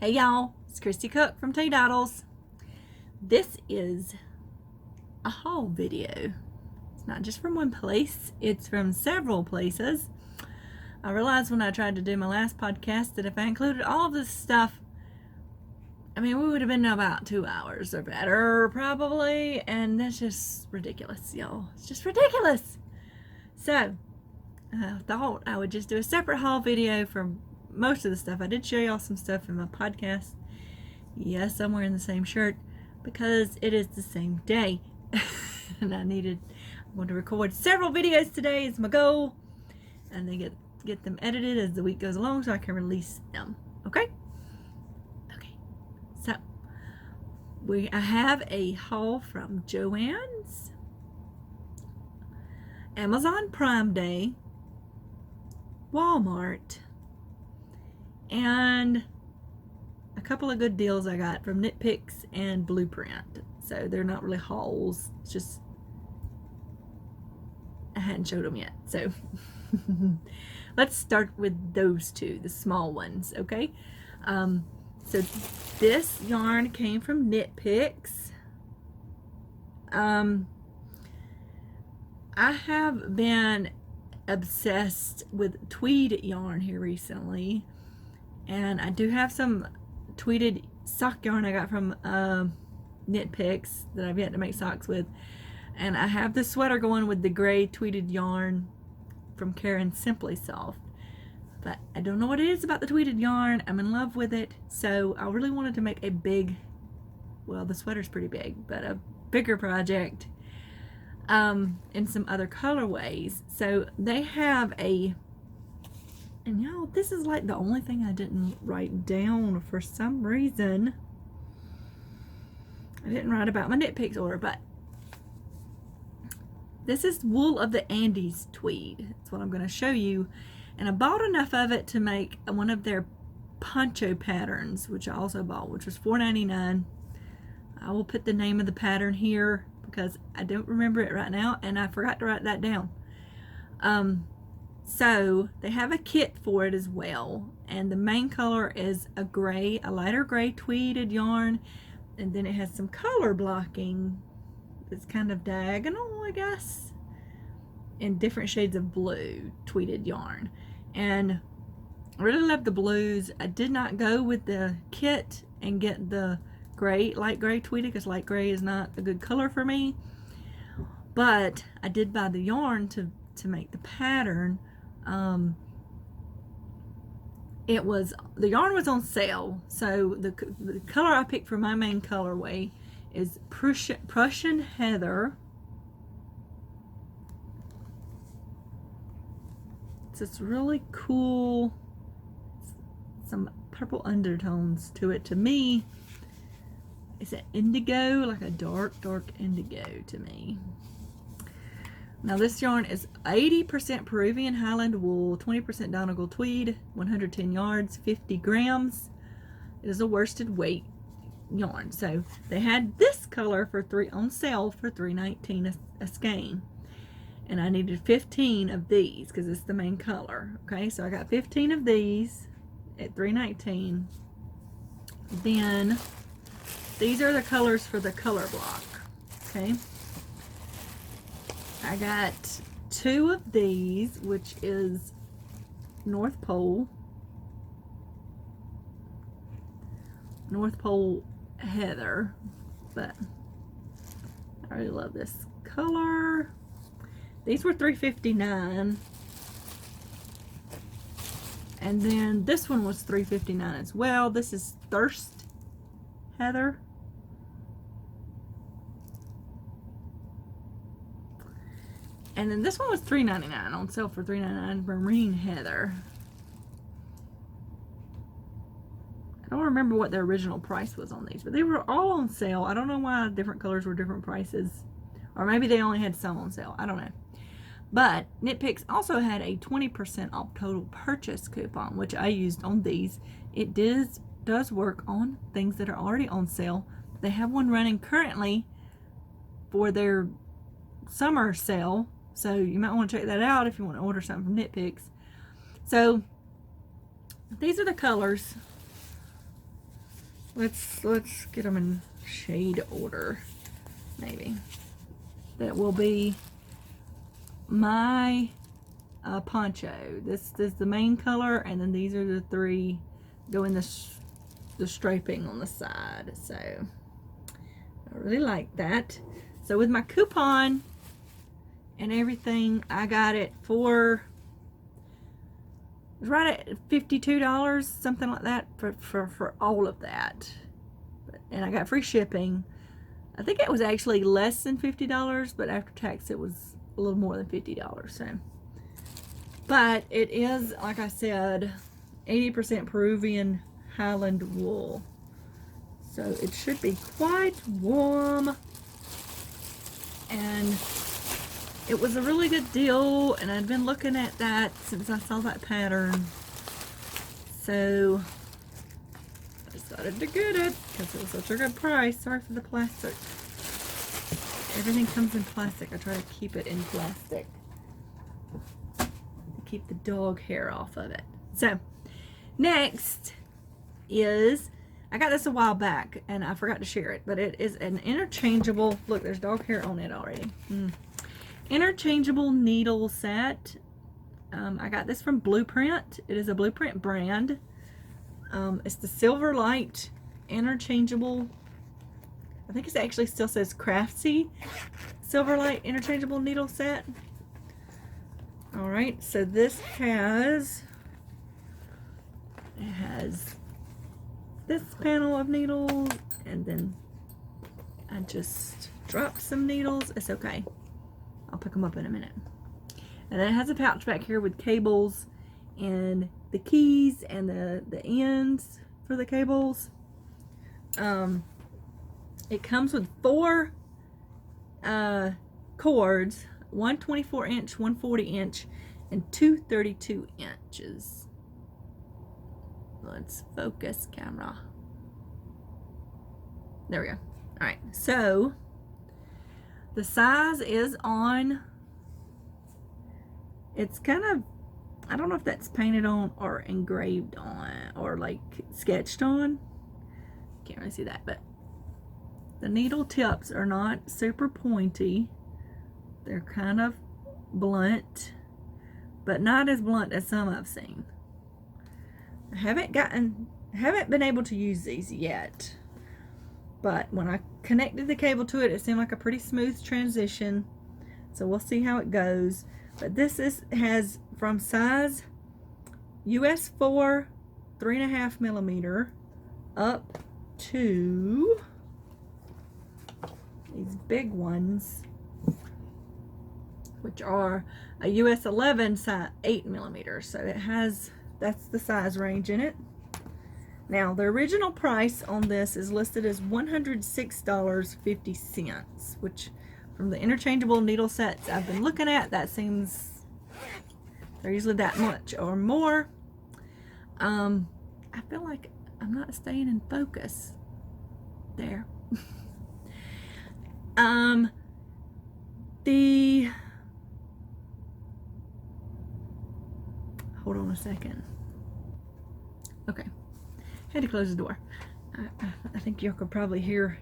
Hey y'all, it's Christy Cook from Teadoddles. This is a haul video. It's not just from one place, it's from several places. I realized when I tried to do my last podcast that if I included all of this stuff, we would have been about 2 hours or better probably, and that's just ridiculous, y'all. It's just ridiculous. So I thought I would just do a separate haul video for most of the stuff. I did show y'all some stuff in my podcast. Yes, I'm wearing the same shirt because it is the same day. And I want to record several videos today is my goal. And then get them edited as the week goes along so I can release them. Okay? Okay. So I have a haul from JoAnns, Amazon Prime Day, Walmart, and a couple of good deals I got from Nitpicks and Blueprint. So they're not really hauls. It's just I hadn't showed them yet. So let's start with those two, the small ones, okay? So this yarn came from Nitpicks. I have been obsessed with tweed yarn here recently, and I do have some tweeded sock yarn I got from Nitpicks that I've yet to make socks with, and I have the sweater going with the gray tweeded yarn from Karen Simply Soft, but I don't know what it is about the tweeded yarn. I'm in love with it, so I really wanted to make a big, well, the sweater's pretty big, but a bigger project in some other colorways. So they have and y'all, this is like the only thing I didn't write down for some reason. I didn't write about my Nitpicks order, but this is Wool of the Andes tweed. That's what I'm going to show you. And I bought enough of it to make one of their poncho patterns, which I also bought, which was $4.99. I will put the name of the pattern here because I don't remember it right now, and I forgot to write that down. So they have a kit for it as well, and the main color is a lighter gray tweeded yarn, and then it has some color blocking. It's kind of diagonal, I guess, in different shades of blue tweeded yarn. And I really love the blues. I did not go with the kit and get the light gray tweeded, because light gray is not a good color for me, but I did buy the yarn to make the pattern. The yarn was on sale, so the color I picked for my main colorway is Prussian Heather. It's this really cool, some purple undertones to it. To me, it's an indigo, like a dark indigo to me. Now this yarn is 80% Peruvian Highland wool, 20% Donegal tweed, 110 yards, 50 grams. It is a worsted weight yarn. So they had this color on sale for $3.19 a skein. And I needed 15 of these because it's the main color. Okay, so I got 15 of these at $3.19. Then these are the colors for the color block. Okay, I got 2 of these, which is North Pole Heather, but I really love this color. These were $3.59, and then this one was $3.59 as well. This is Thirst Heather. And then this one was $3.99 on sale for $3.99, Marine Heather. I don't remember what the original price was on these, but they were all on sale. I don't know why different colors were different prices. Or maybe they only had some on sale. I don't know. But Nitpicks also had a 20% off total purchase coupon, which I used on these. It does work on things that are already on sale. They have one running currently for their summer sale, so you might want to check that out if you want to order something from Nitpicks. So these are the colors let's get them in shade order, maybe. That will be my poncho. This is the main color, and then these are the three go in the striping on the side. So I really like that. So with my coupon and everything, I got it for right at $52, something like that, for all of that. And I got free shipping. I think it was actually less than $50, but after tax it was a little more than $50. So, but it is, like I said, 80% Peruvian Highland wool. So it should be quite warm. And it was a really good deal, and I'd been looking at that since I saw that pattern. So I decided to get it because it was such a good price. Sorry for the plastic. Everything comes in plastic. I try to keep it in plastic to keep the dog hair off of it. So next is, I got this a while back and I forgot to share it, but it is an interchangeable, look, there's dog hair on it already. Interchangeable needle set. I got this from Blueprint. It is a Blueprint brand. It's the Silver Light interchangeable, I think it actually still says Crafty Silver Light interchangeable needle set. Alright, so this has, it has this panel of needles, and then I just dropped some needles. It's okay, I'll pick them up in a minute. And then it has a pouch back here with cables and the keys and the ends for the cables. It comes with 4 cords, one 24-inch, one 40-inch, and 2 32 inches. Let's focus, camera. There we go. All right, so the size is on, it's kind of, I don't know if that's painted on or engraved on or like sketched on. Can't really see that, but the needle tips are not super pointy. They're kind of blunt, but not as blunt as some I've seen. I haven't been able to use these yet, but when I connected the cable to it, it seemed like a pretty smooth transition. So we'll see how it goes. But this has from size US 4, 3.5 millimeter up to these big ones, which are a US 11 size 8 millimeters. So it has, that's the size range in it. Now the original price on this is listed as $106.50, which from the interchangeable needle sets I've been looking at, that seems they're usually that much or more. I feel like I'm not staying in focus there. Hold on a second. Okay, had to close the door. I think you could probably hear,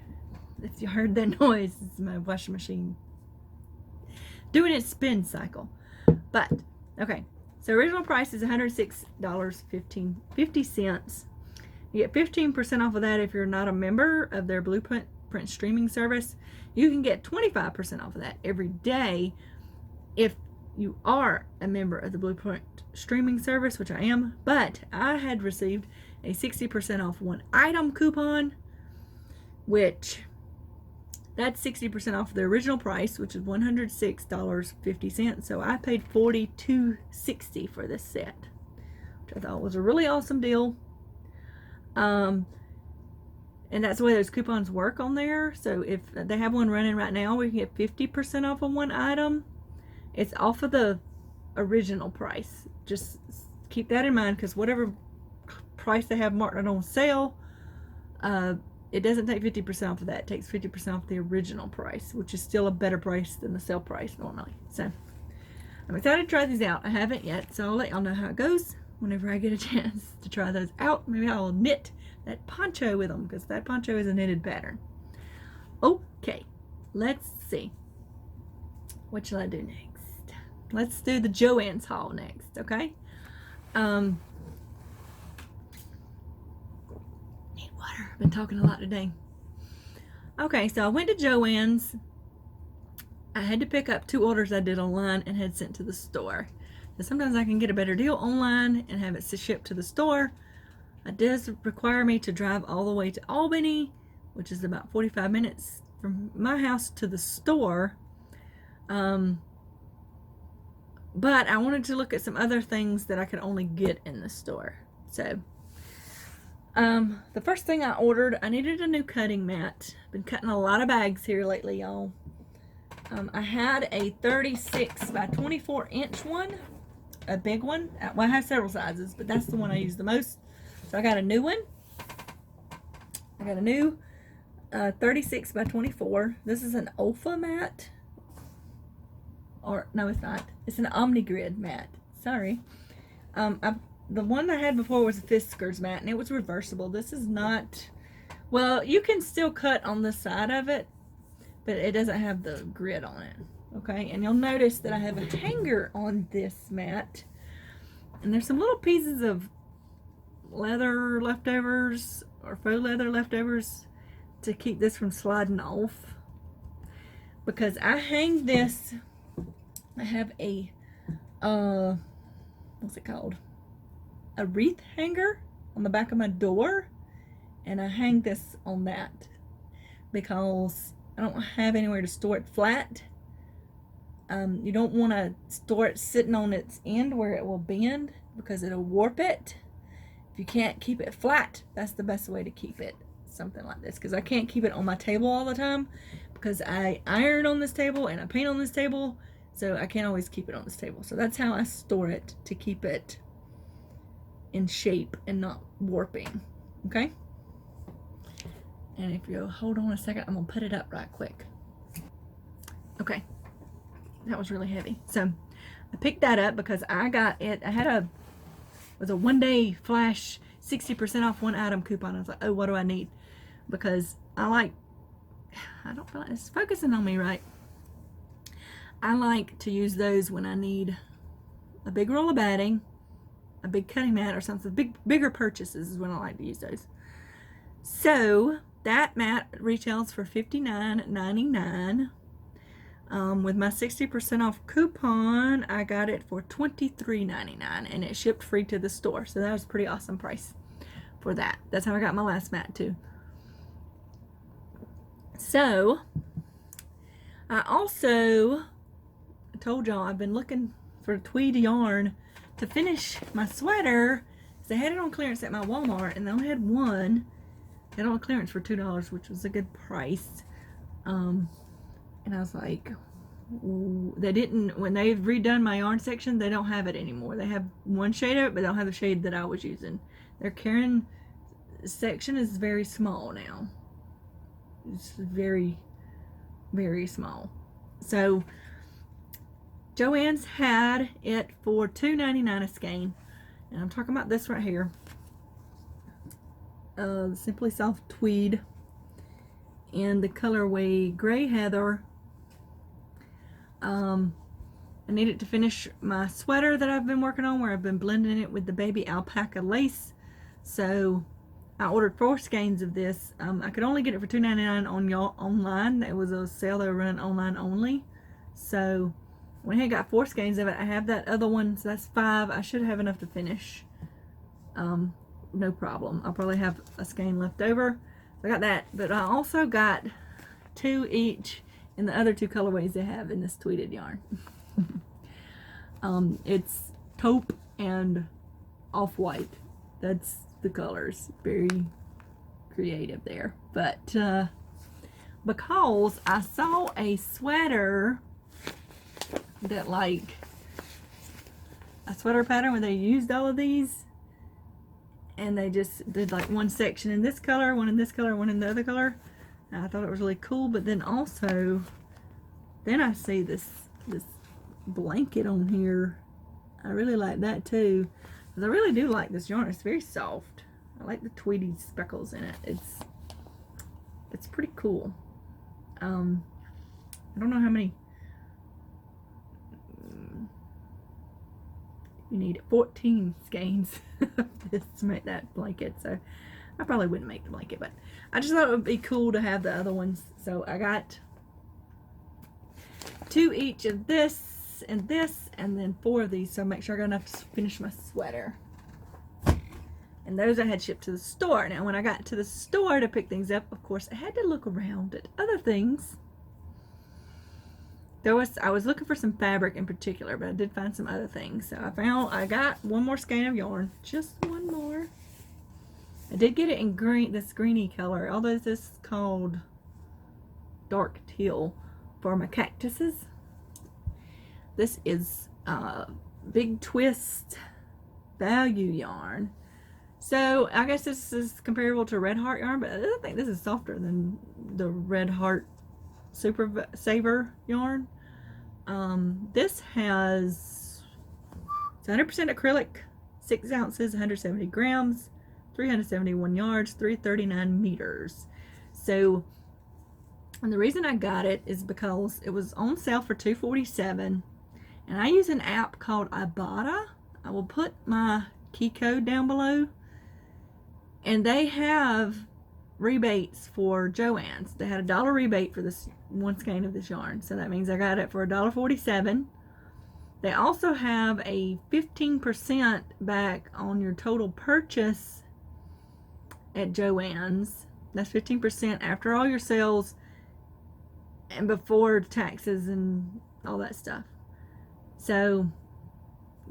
if you heard that noise, it's my washing machine doing its spin cycle. But okay, so original price is $106.50. You get 15% off of that if you're not a member of their Blueprint streaming service. You can get 25% off of that every day if you are a member of the Blueprint streaming service, which I am. But I had received a 60% off one item coupon, which that's 60% off the original price, which is $106.50. So I paid $42.60 for this set, which I thought was a really awesome deal. And that's the way those coupons work on there. So if they have one running right now, we can get 50% off of one item. It's off of the original price. Just keep that in mind, because whatever price they have marked on sale, it doesn't take 50% off of that. It takes 50% off the original price, which is still a better price than the sale price normally. So I'm excited to try these out. I haven't yet, so I'll let y'all know how it goes whenever I get a chance to try those out. Maybe I'll knit that poncho with them, because that poncho is a knitted pattern. Okay, let's see. What shall I do next? Let's do the JoAnns haul next, okay? Need water. I've been talking a lot today. Okay, so I went to JoAnns. I had to pick up 2 orders I did online and had sent to the store. So sometimes I can get a better deal online and have it shipped to the store. It does require me to drive all the way to Albany, which is about 45 minutes from my house to the store. But I wanted to look at some other things that I could only get in the store. So the first thing I ordered, I needed a new cutting mat. Been cutting a lot of bags here lately, y'all. I had a 36 by 24 inch one, a big one. Well, I have several sizes, but that's the one I use the most. So I got a new one. I got a new 36 by 24. This is an Olfa mat. Or, no, it's not. It's an Omnigrid mat. Sorry. The one I had before was a Fiskars mat, and it was reversible. This is not... Well, you can still cut on the side of it, but it doesn't have the grid on it. Okay, and you'll notice that I have a hanger on this mat, and there's some little pieces of leather leftovers or faux leather leftovers to keep this from sliding off, because I hang this. I have a what's it called, a wreath hanger on the back of my door, and I hang this on that because I don't have anywhere to store it flat. You don't want to store it sitting on its end where it will bend, because it'll warp it. If you can't keep it flat, that's the best way to keep it something like this, because I can't keep it on my table all the time, because I iron on this table and I paint on this table, so I can't always keep it on this table. So that's how I store it, to keep it in shape and not warping. Okay, and if you'll hold on a second, I'm gonna put it up right quick. Okay, that was really heavy. So I picked that up because I got it. I had it was a 1-day flash 60% off one item coupon. I was like, oh, what do I need? Because I don't feel like it's focusing on me right. I like to use those when I need a big roll of batting, a big cutting mat, or something. Bigger purchases is when I like to use those. So that mat retails for $59.99. With my 60% off coupon, I got it for $23.99, and it shipped free to the store. So that was a pretty awesome price for that. That's how I got my last mat too. So I also told y'all I've been looking for tweed yarn to finish my sweater. They had it on clearance at my Walmart, and they only had one. They had it on clearance for $2, which was a good price. And I was like, they didn't, when they've redone my yarn section, they don't have it anymore. They have one shade of it, but they don't have the shade that I was using. Their Karen section is very small now. It's very, very small. So JoAnns had it for $2.99 a skein, and I'm talking about this right here, Simply Soft Tweed in the colorway Gray Heather. I need it to finish my sweater that I've been working on, where I've been blending it with the baby alpaca lace. So I ordered 4 skeins of this. I could only get it for $2.99 on y'all online. It was a sale they were running online only. So when I got 4 skeins of it, I have that other one, so that's 5. I should have enough to finish. No problem. I'll probably have a skein left over. So I got that, but I also got 2 each in the other 2 colorways they have in this tweeded yarn. It's taupe and off-white. That's the colors. Very creative there. But because I saw a sweater that, like, a sweater pattern where they used all of these, and they just did like one section in this color, one in this color, one in the other color. And I thought it was really cool. But then also, then I see this blanket on here. I really like that too. Because I really do like this yarn. It's very soft. I like the Tweety speckles in it. It's pretty cool. I don't know how many. You need 14 skeins of this to make that blanket. So I probably wouldn't make the blanket, but I just thought it would be cool to have the other ones. So I got 2 each of this, and then 4 of these. So make sure I got enough to finish my sweater. And those I had shipped to the store. Now when I got to the store to pick things up, of course I had to look around at other things. I was looking for some fabric in particular, but I did find some other things. So I got one more skein of yarn, just one more. I did get it in green, this greeny color, although this is called dark teal for my cactuses. This is Big Twist value yarn. So I guess this is comparable to Red Heart yarn, but I think this is softer than the Red Heart Super Saver yarn. This has 100% acrylic, 6 ounces, 170 grams, 371 yards, 339 meters. So, and the reason I got it is because it was on sale for $2.47, and I use an app called Ibotta. I will put my key code down below, and they have rebates for JoAnns. They had a $1 rebate for this one skein of this yarn, so that means I got it for $1.47. They also have a 15% back on your total purchase at JoAnns. That's 15% after all your sales and before taxes and all that stuff. So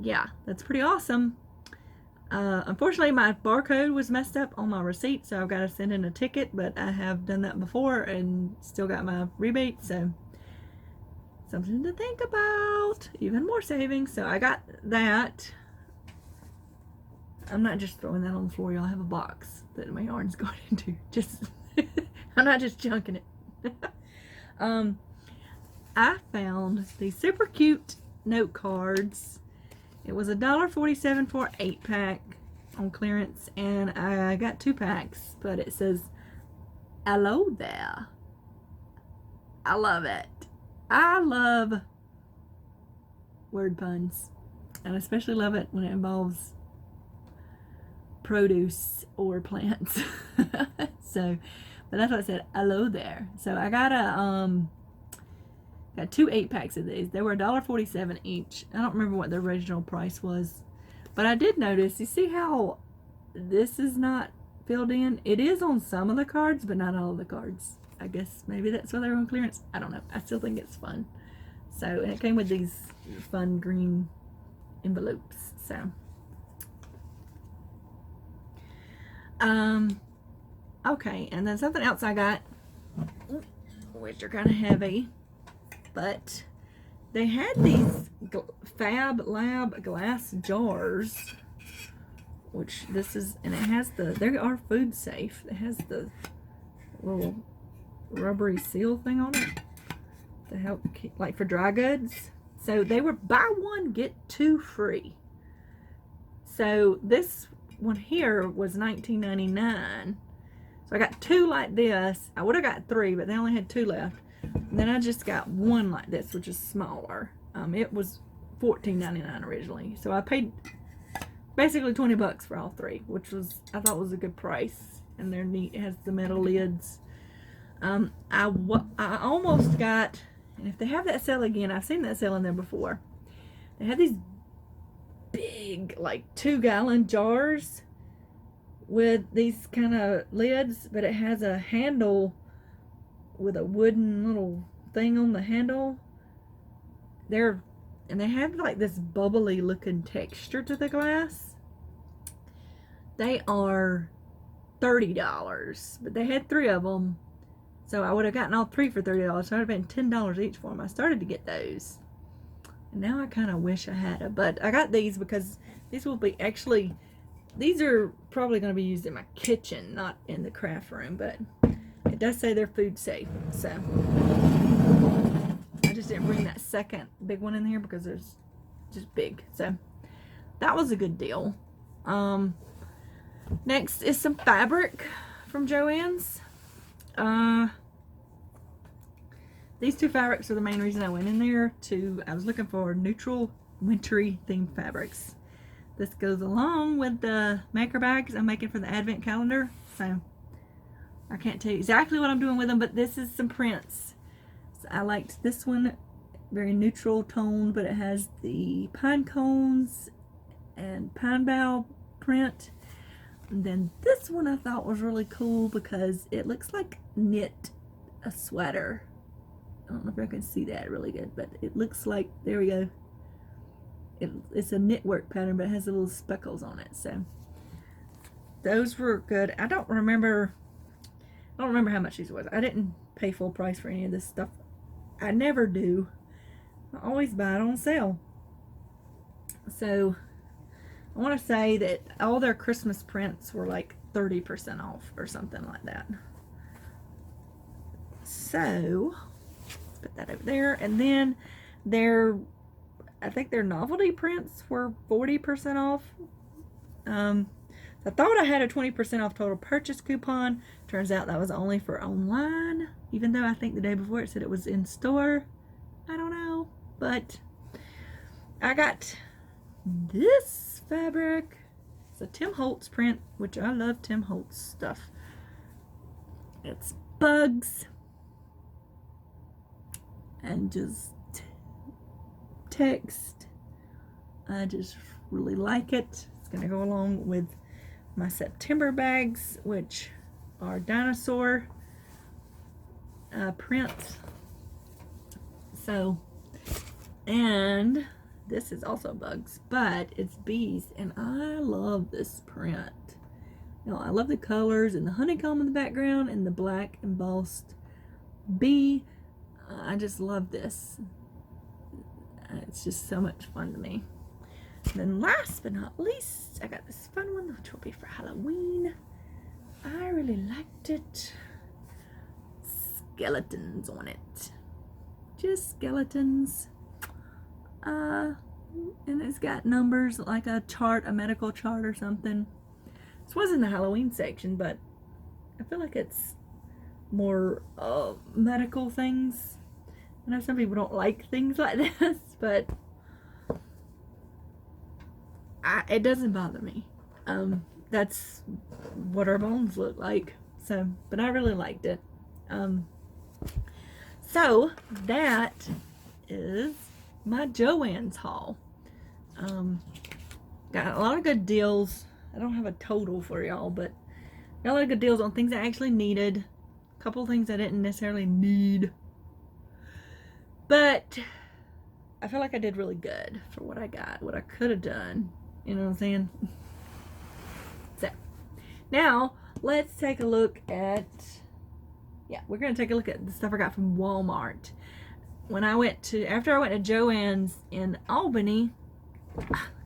yeah, that's pretty awesome. Unfortunately, my barcode was messed up on my receipt, so I've got to send in a ticket, but I have done that before and still got my rebate, so something to think about. Even more savings. So I got that. I'm not just throwing that on the floor, y'all. I have a box that my yarn's going into. Just I'm not just junking it. I found these super cute note cards. It was $1.47 for 8-pack on clearance, and I got 2 packs, but it says, "Hello there." I love it. I love word puns, and I especially love it when it involves produce or plants. So, but that's what I said, "Hello there." So I got got 2 8-packs of these. They were $1.47 each. I don't remember what the original price was, but I did notice, you see how this is not filled in? It is on some of the cards, but not all of the cards. I guess maybe that's why they were on clearance. I don't know. I still think it's fun. So, and it came with these fun green envelopes. So, okay, and then something else I got, which are kind of heavy, but they had these Fab Lab glass jars, which this is, and it has they are food safe. It has the little rubbery seal thing on it to help keep, like for dry goods. So they were buy one get 2 free. So this one here was $19.99. So I got 2 like this. I would have got 3, but they only had 2 left. And then I just got 1 like this, which is smaller. It was $14.99 originally. So I paid basically $20 for all 3, which was, I thought was a good price. And they're neat. It has the metal lids. I almost got, and if they have that sale again, I've seen that sale in there before. They have these big, like 2-gallon jars with these kind of lids, but it has a handle with a wooden little thing on the handle. And they have like this bubbly looking texture to the glass. They are $30, but they had 3 of them. So I would have gotten all 3 for $30. So it would have been $10 each for them. I started to get those. And now I kind of wish I had them. But I got these because these will be actually, these are probably going to be used in my kitchen, not in the craft room. But it does say they're food safe. So I just didn't bring that second big one in here because there's just big. So that was a good deal. Next is some fabric from JoAnns. These two fabrics are the main reason I went in there. I was looking for neutral, wintry themed fabrics. This goes along with the maker bags I'm making for the advent calendar. So I can't tell you exactly what I'm doing with them, but this is some prints. So I liked this one, very neutral tone, but it has the pine cones and pine bough print. And then this one I thought was really cool because it looks like knit a sweater. I don't know if I can see that really good, but it looks like, there we go. It's a knitwork pattern, but it has little speckles on it. So those were good. I don't remember how much these was. I didn't pay full price for any of this stuff. I never do. I always buy it on sale. So I want to say that all their Christmas prints were like 30% off or something like that. So let's put that over there. And then I think their novelty prints were 40% off. I thought I had a 20% off total purchase coupon. Turns out that was only for online, even though I think the day before it said it was in store. I don't know, but I got this fabric. It's a Tim Holtz print, which I love Tim Holtz stuff. It's bugs and just text. I just really like it. It's gonna go along with my September bags, which are dinosaur prints. So, and this is also bugs, but it's bees, and I love this print. You know, I love the colors and the honeycomb in the background and the black embossed bee. I just love this. It's just so much fun to me. And then last but not least, I got this fun one, which will be for Halloween. I really liked it. Skeletons on it. Just skeletons. And it's got numbers like a chart, a medical chart or something. This wasn't the Halloween section, but I feel like it's more medical things. I know some people don't like things like this, but it doesn't bother me. That's what our bones look like. So, but I really liked it. So that is my JoAnns haul. Got a lot of good deals. I don't have a total for y'all, but got a lot of good deals on things I actually needed. A couple things I didn't necessarily need. But I feel like I did really good for what I got, what I could have done. You know what I'm saying? So, now let's take a look at, we're going to take a look at the stuff I got from Walmart. After I went to JoAnns in Albany,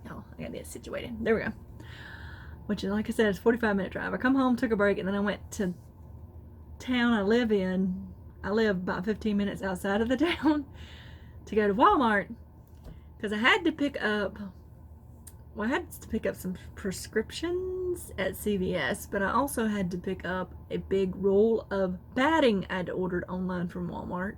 no, I got to get situated. There we go. Which is, like I said, it's a 45-minute drive. I come home, took a break, and then I went to town I live in. I live about 15 minutes outside of the town to go to Walmart because I had to pick up some prescriptions at CVS, but I also had to pick up a big roll of batting I'd ordered online from Walmart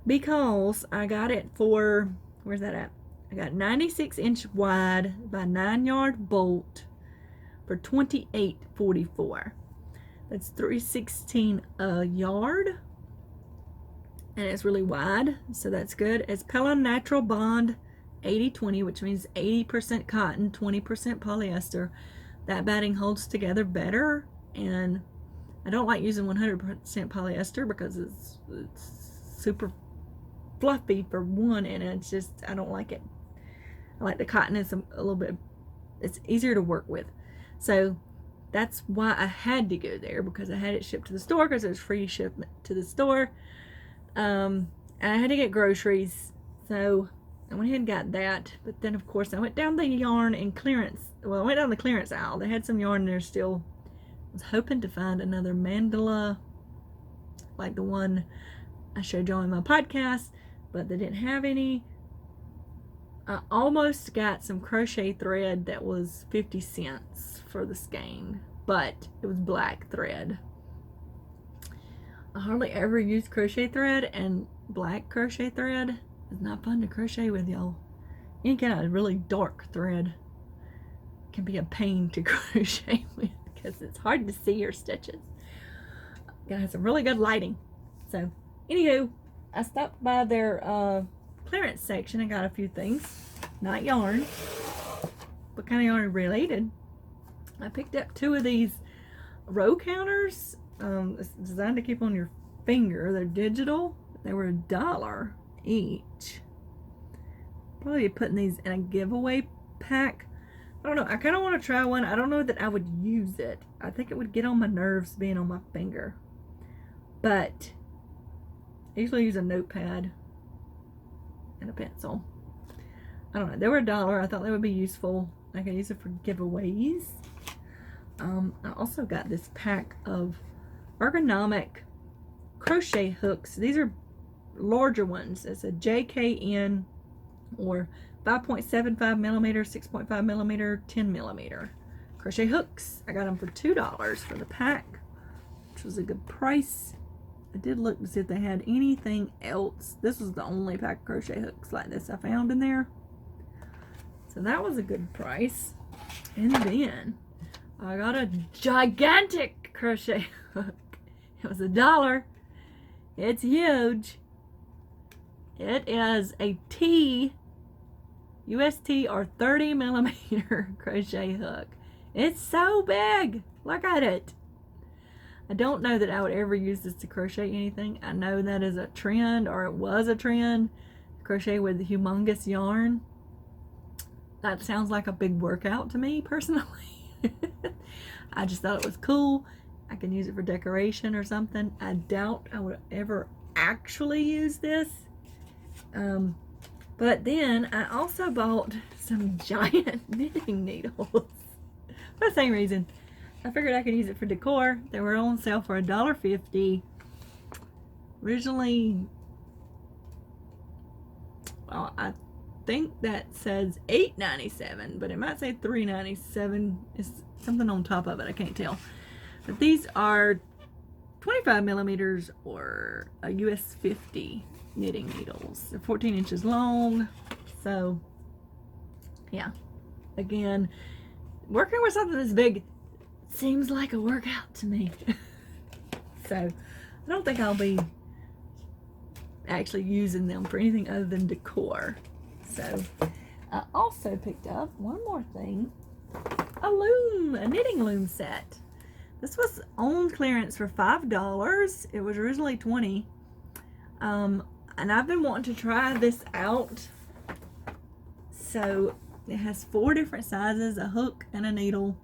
because I got it for, where's that at? I got 96-inch wide by 9-yard bolt for $28.44. That's $3.16 a yard. And it's really wide, so that's good. It's Pella Natural Bond 80-20, which means 80% cotton, 20% polyester. That batting holds together better, and I don't like using 100% polyester because it's super fluffy for one, and it's just, I don't like it. I like the cotton. It's a little bit, it's easier to work with. So that's why I had to go there, because I had it shipped to the store because it was free shipment to the store. And I had to get groceries, so I went ahead and got that. But then, of course, I went down the yarn and clearance. Well, I went down the clearance aisle. They had some yarn there still. I was hoping to find another mandala, like the one I showed y'all in my podcast, but they didn't have any. I almost got some crochet thread that was 50 cents for the skein, but it was black thread. I hardly ever use crochet thread, and black crochet thread is not fun to crochet with, y'all. Any kind of really dark thread can be a pain to crochet with because it's hard to see your stitches. Gotta have some really good lighting. So, anywho, I stopped by their clearance section and got a few things. Not yarn, but kind of yarn related. I picked up 2 of these row counters. It's designed to keep on your finger. They're digital. They were $1 each. Probably putting these in a giveaway pack. I don't know. I kind of want to try one. I don't know that I would use it. I think it would get on my nerves being on my finger. But I usually use a notepad and a pencil. I don't know. They were $1. I thought they would be useful. I could use it for giveaways. I also got this pack of ergonomic crochet hooks. These are larger ones. It's a JKN or 5.75 millimeter, 6.5 millimeter, 10 millimeter crochet hooks. I got them for $2 for the pack, which was a good price. I did look to see if they had anything else. This was the only pack of crochet hooks like this I found in there. So that was a good price. And then I got a gigantic crochet hook. It was $1. It's huge. It is a UST or 30 millimeter crochet hook. It's so big. Look at it. I don't know that I would ever use this to crochet anything. I know that is a trend, or it was a trend. Crochet with humongous yarn. That sounds like a big workout to me personally. I just thought it was cool. I can use it for decoration or something. I doubt I would ever actually use this. But then I also bought some giant knitting needles. For the same reason. I figured I could use it for decor. They were on sale for $1.50. Originally, well, I think that says $8.97, but it might say $3.97. It's something on top of it. I can't tell. But these are 25 millimeters or a US 50 knitting needles. They're 14 inches long. So, yeah. Again, working with something this big seems like a workout to me. So, I don't think I'll be actually using them for anything other than decor. So, I also picked up one more thing. A knitting loom set. This was on clearance for $5. It was originally $20. And I've been wanting to try this out. So it has 4 different sizes, a hook and a needle.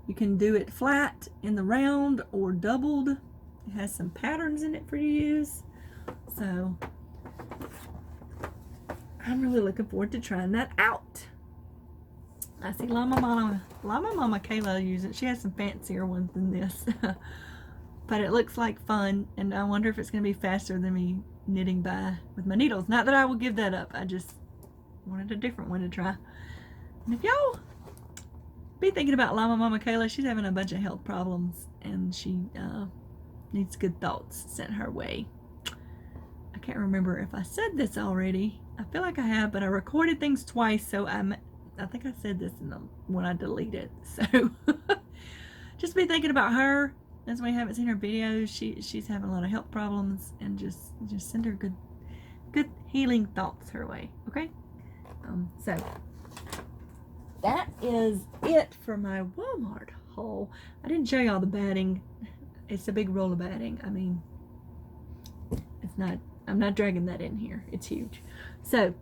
You can do it flat in the round or doubled. It has some patterns in it for you to use. So I'm really looking forward to trying that out. I see Llama Mama Kayla use it. She has some fancier ones than this. But it looks like fun, and I wonder if it's going to be faster than me knitting by with my needles. Not that I will give that up. I just wanted a different one to try. And if y'all be thinking about Llama Mama Kayla, she's having a bunch of health problems, and she needs good thoughts sent her way. I can't remember if I said this already. I feel like I have, but I recorded things twice, so I think I said this in the when I deleted. So just be thinking about her. As we haven't seen her videos, she's having a lot of health problems, and just send her good healing thoughts her way. Okay. So that is it for my Walmart haul. I didn't show y'all the batting. It's a big roll of batting. I mean, it's not. I'm not dragging that in here. It's huge. So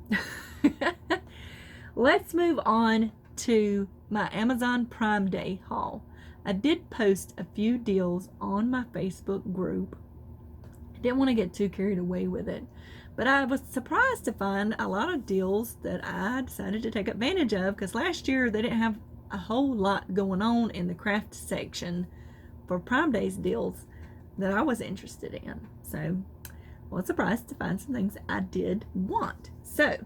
let's move on to my Amazon Prime Day haul. I did post a few deals on my Facebook group. I didn't want to get too carried away with it, but I was surprised to find a lot of deals that I decided to take advantage of, because last year they didn't have a whole lot going on in the craft section for Prime Days deals that I was interested in. So I was surprised to find some things I did want. So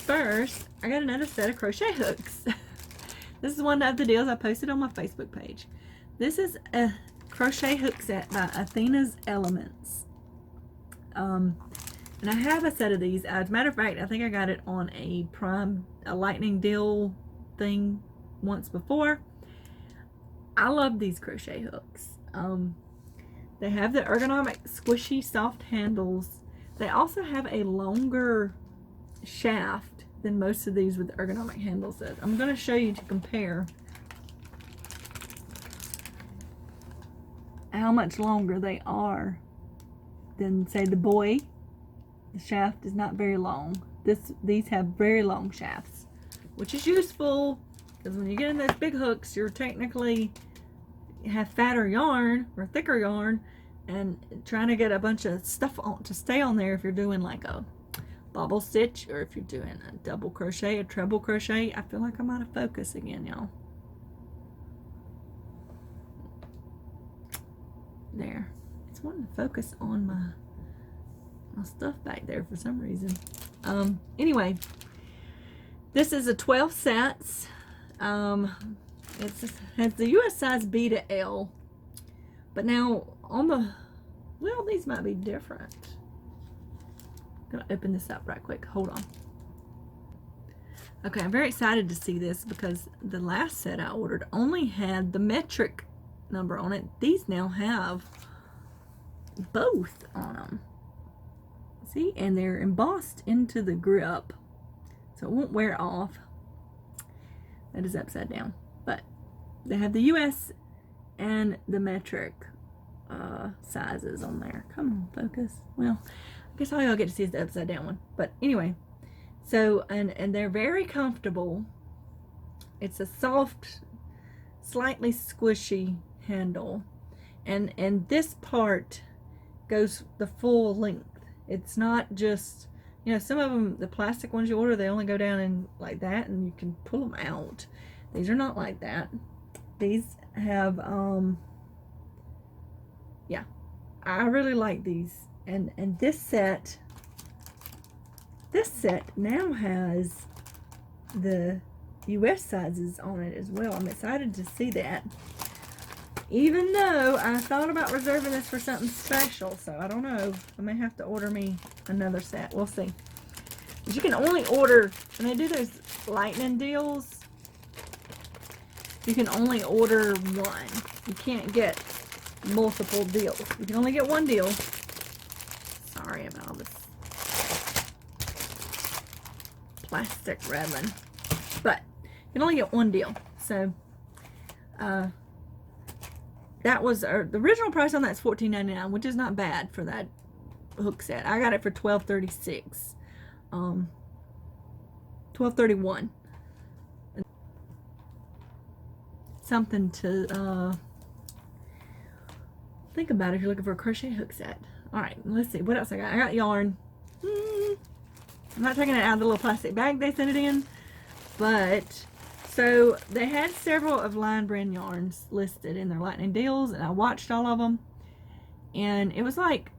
first, I got another set of crochet hooks. This is one of the deals I posted on my Facebook page. This is a crochet hook set by Athena's Elements. And I have a set of these. As a matter of fact, I think I got it on a lightning deal thing once before. I love these crochet hooks. They have the ergonomic, squishy, soft handles. They also have a longer shaft than most of these with the ergonomic handles. I'm going to show you to compare how much longer they are than, say, the boy. The shaft is not very long. These have very long shafts, which is useful because when you get in those big hooks, you're technically have fatter yarn or thicker yarn, and trying to get a bunch of stuff on to stay on there if you're doing like a bobble stitch, or if you're doing a double crochet, a treble crochet. I feel like I'm out of focus again, y'all. There. It's wanting to focus on my stuff back there for some reason. Anyway, this is a 12 sets. It's the US size B to L. But now on the, well, these might be different. I'm gonna open this up right quick. Hold on. Okay, I'm very excited to see this because the last set I ordered only had the metric number on it. These now have both on them. See, and they're embossed into the grip, so it won't wear off. That is upside down, but they have the US and the metric sizes on there. Come on, focus. Well, I guess all y'all get to see is the upside down one. But anyway, so and they're very comfortable. It's a soft, slightly squishy handle, and this part goes the full length. It's not just, you know, some of them, the plastic ones you order, they only go down in like that and you can pull them out. These are not like that. These have yeah, I really like these. And this set now has the US sizes on it as well. I'm excited to see that, even though I thought about reserving this for something special. So I don't know, I may have to order me another set. We'll see. But you can only order, when they do those lightning deals, you can only order one. You can't get multiple deals. You can only get one deal. Sorry about all this plastic rattling, but you can only get one deal. So that was the original price on that's $14.99, which is not bad for that hook set. I got it for $12.36, $12.31. Something to think about if you're looking for a crochet hook set. All right, let's see what else I got. I got yarn. I'm not taking it out of the little plastic bag they sent it in, but so they had several of Line Brand yarns listed in their lightning deals, and I watched all of them, and it was like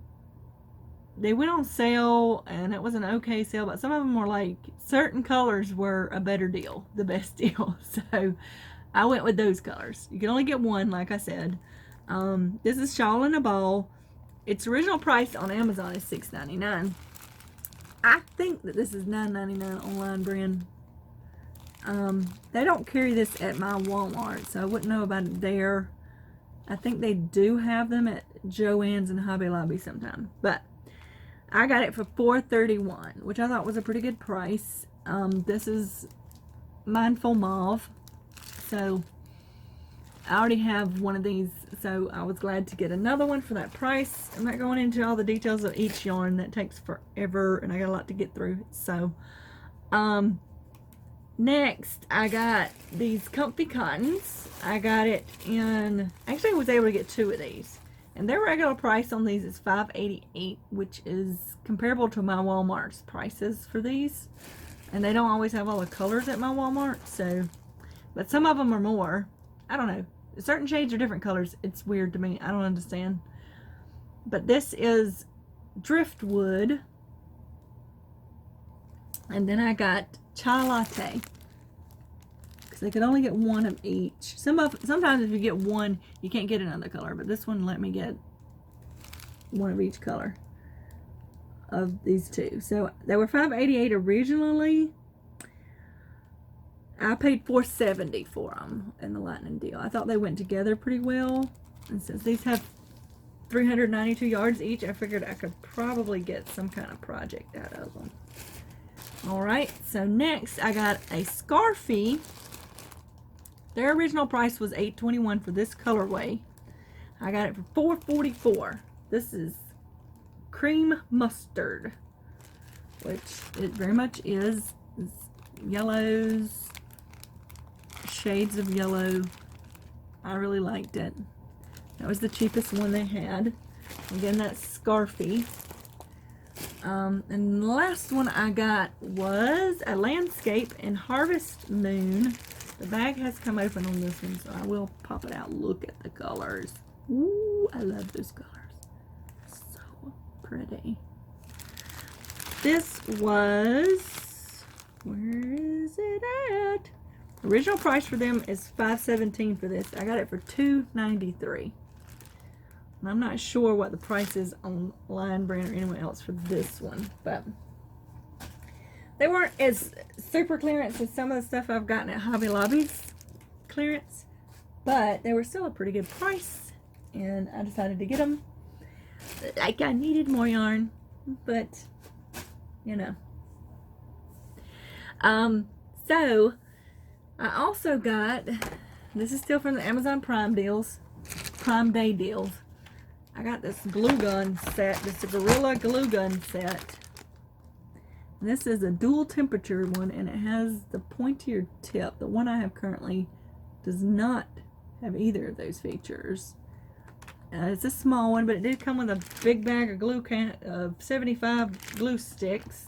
they went on sale, and it was an okay sale, but some of them were like certain colors were a better deal, the best deal. So I went with those colors. You can only get one, like I said. This is Shawl in a Ball. Its original price on Amazon is $6.99. I think that this is $9.99 on Line Brand. They don't carry this at my Walmart, so I wouldn't know about it there. I think they do have them at JoAnns and Hobby Lobby sometime. But I got it for $4.31, which I thought was a pretty good price. This is Mindful Mauve. So I already have one of these, so I was glad to get another one for that price. I'm not going into all the details of each yarn. That takes forever, and I got a lot to get through. So next I got these Comfy Cottons. I got it in, actually I was able to get two of these, and their regular price on these is $5.88, which is comparable to my Walmart's prices for these. And they don't always have all the colors at my Walmart, so, but some of them are more. I don't know. Certain shades are different colors. It's weird to me. I don't understand. But this is Driftwood. And then I got chai latte, because they could only get one of each. Sometimes if you get one, you can't get another color, but this one let me get one of each color of these two. So they were $5.88 originally. I paid $4.70 for them in the lightning deal. I thought they went together pretty well, and since these have 392 yards each, I figured I could probably get some kind of project out of them. Alright, so next I got a Scarfy. Their original price was $8.21 for this colorway. I got it for $4.44. This is cream mustard, which it very much is. It's yellows, shades of yellow. I really liked it. That was the cheapest one they had. Again, that's Scarfy. And the last one I got was a landscape in Harvest Moon. The bag has come open on this one, so I will pop it out. Look at the colors. Ooh, I love those colors. So pretty. This was, where is it at? Original price for them is $5.17 for this. I got it for $2.93. And I'm not sure what the price is on Lion Brand or anyone else for this one, but they weren't as super clearance as some of the stuff I've gotten at Hobby Lobby's clearance, but they were still a pretty good price, and I decided to get them. Like, I needed more yarn, but you know. So I also got, this is still from the Amazon Prime deals, Prime Day deals. I got this glue gun set, this Gorilla glue gun set. And this is a dual temperature one, and it has the pointier tip. The one I have currently does not have either of those features. It's a small one, but it did come with a big bag of glue of 75 glue sticks.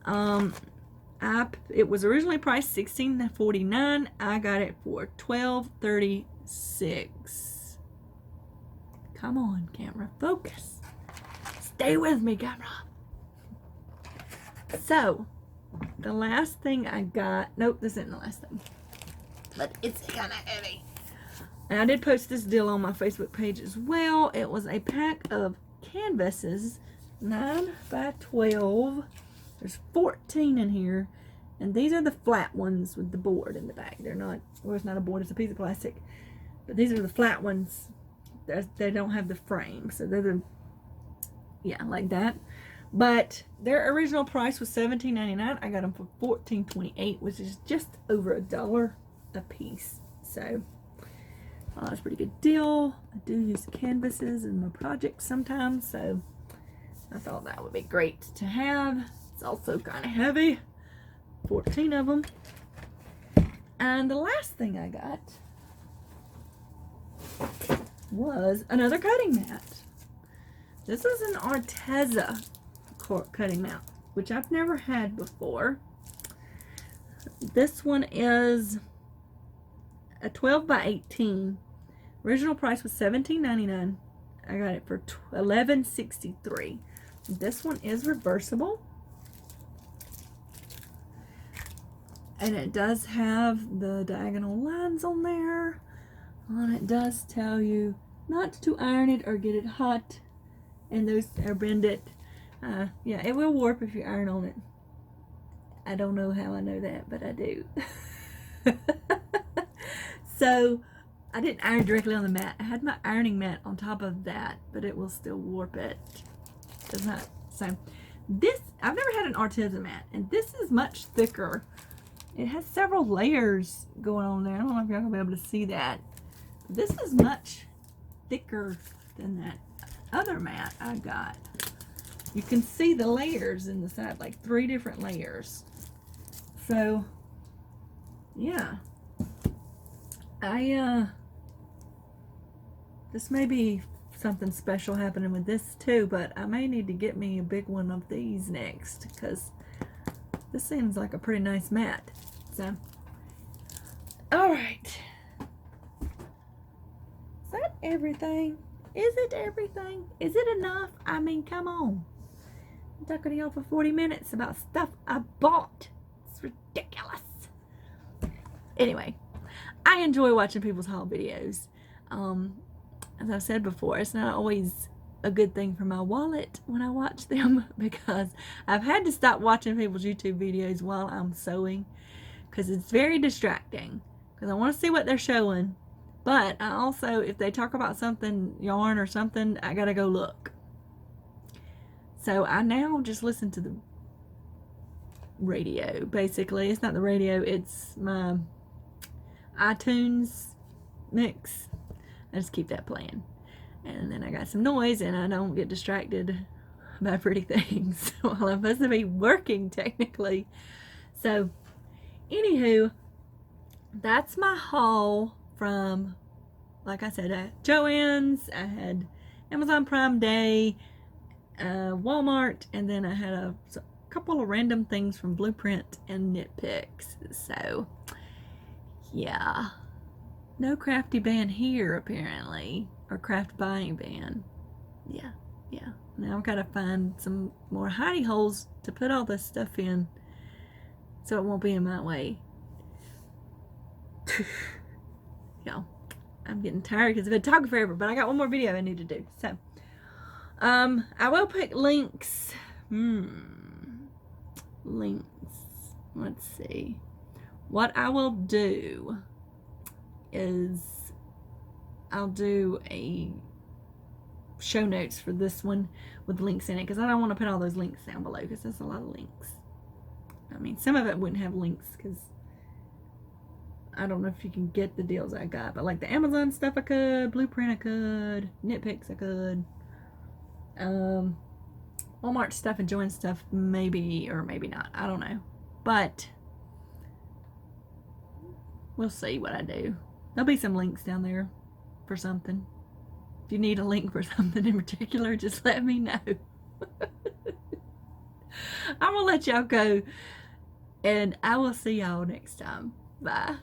It was originally priced $16.49. I got it for $12.36. Come on, camera, focus. Stay with me, camera. So, the last thing I got, nope, this isn't the last thing, but it's kind of heavy. And I did post this deal on my Facebook page as well. It was a pack of canvases, 9 by 12. There's 14 in here, and these are the flat ones with the board in the back. They're not, well, it's not a board, it's a piece of plastic, but these are the flat ones. They don't have the frame, so they're the, yeah, like that. But their original price was $17.99. I got them for $14.28, which is just over $1 a piece. So that's a pretty good deal. I do use canvases in my projects sometimes, so I thought that would be great to have. It's also kind of heavy, 14 of them. And the last thing I got was another cutting mat. This is an Arteza cutting mat, which I've never had before. This one is a 12 by 18. Original price was $17.99. I got it for $11.63. This one is reversible, and it does have the diagonal lines on there, and it does tell you not to iron it or get it hot, and those are bend it. Yeah, it will warp if you iron on it. I don't know how I know that, but I do. So I didn't iron directly on the mat. I had my ironing mat on top of that, but it will still warp it. Does not. So this, I've never had an Arteza mat, and this is much thicker. It has several layers going on there. I don't know if y'all gonna be able to see that. This is much thicker than that other mat I got. You can see the layers in the side, like 3 different layers. So yeah, this may be something special happening with this too, but I may need to get me a big one of these next, because this seems like a pretty nice mat. So, all right. Is that everything? Is it everything? Is it enough? I mean, come on. I'm talking to y'all for 40 minutes about stuff I bought. It's ridiculous. Anyway, I enjoy watching people's haul videos. As I've said before, it's not always a good thing for my wallet when I watch them, because I've had to stop watching people's YouTube videos while I'm sewing, because it's very distracting, because I want to see what they're showing, but I also, if they talk about something, yarn or something, I gotta go look. So I now just listen to the radio, basically. It's not the radio, it's my iTunes mix. I just keep that playing. And then I got some noise and I don't get distracted by pretty things while I'm supposed to be working technically. So, anywho, that's my haul from, like I said, JoAnns. I had Amazon Prime Day, Walmart, and then I had a couple of random things from Blueprint and Knit Picks. So, yeah. No Crafty ban here, apparently. Or craft buying ban. Yeah. Now I've got to find some more hidey holes to put all this stuff in so it won't be in my way. Y'all, I'm getting tired because I've been talking forever, but I got one more video I need to do. So, I will put links. Links. Let's see. What I will do is I'll do a show notes for this one with links in it, because I don't want to put all those links down below, because that's a lot of links. I mean, some of it wouldn't have links because I don't know if you can get the deals I got, but like the Amazon stuff I could, Blueprint I could, Knit Picks I could, Walmart stuff and JoAnns stuff maybe or maybe not, I don't know, but we'll see what I do. There'll be some links down there for something. If you need a link for something in particular, just let me know. I'm gonna let y'all go, and I will see y'all next time. Bye.